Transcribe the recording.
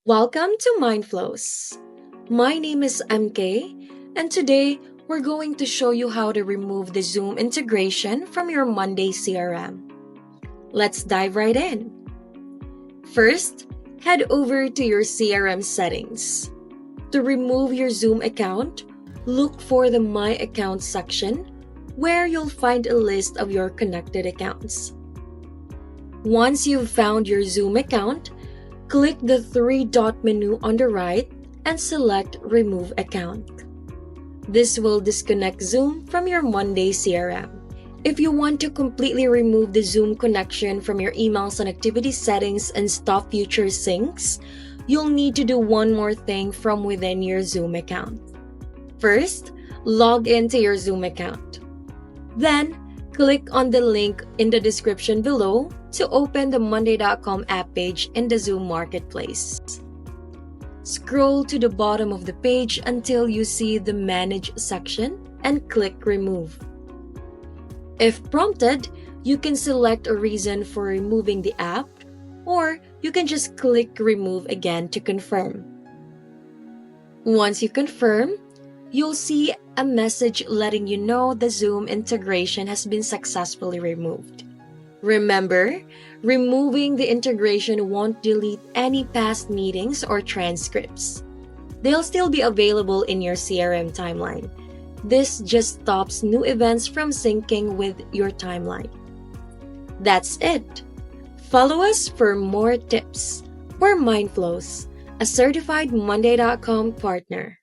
Welcome to Mindflows. My name is MK, and today we're going to show you how to remove the Zoom integration from your Monday CRM. Let's dive right in. First, head over to your CRM settings. To remove your Zoom account, look for the My Account section where you'll find a list of your connected accounts. Once you've found your Zoom account, click the three-dot menu on the right and select Remove Account. This will disconnect Zoom from your Monday CRM. If you want to completely remove the Zoom connection from your emails and activity settings and stop future syncs, you'll need to do one more thing from within your Zoom account. First, log into your Zoom account. Then, click on the link in the description below to open the Monday.com app page in the Zoom Marketplace. Scroll to the bottom of the page until you see the Manage section and click Remove. If prompted, you can select a reason for removing the app, or you can just click Remove again to confirm. Once you confirm, you'll see a message letting you know the Zoom integration has been successfully removed. Remember, removing the integration won't delete any past meetings or transcripts. They'll still be available in your CRM timeline. This just stops new events from syncing with your timeline. That's it. Follow us for more tips. We're Mindflows, a certified Monday.com partner.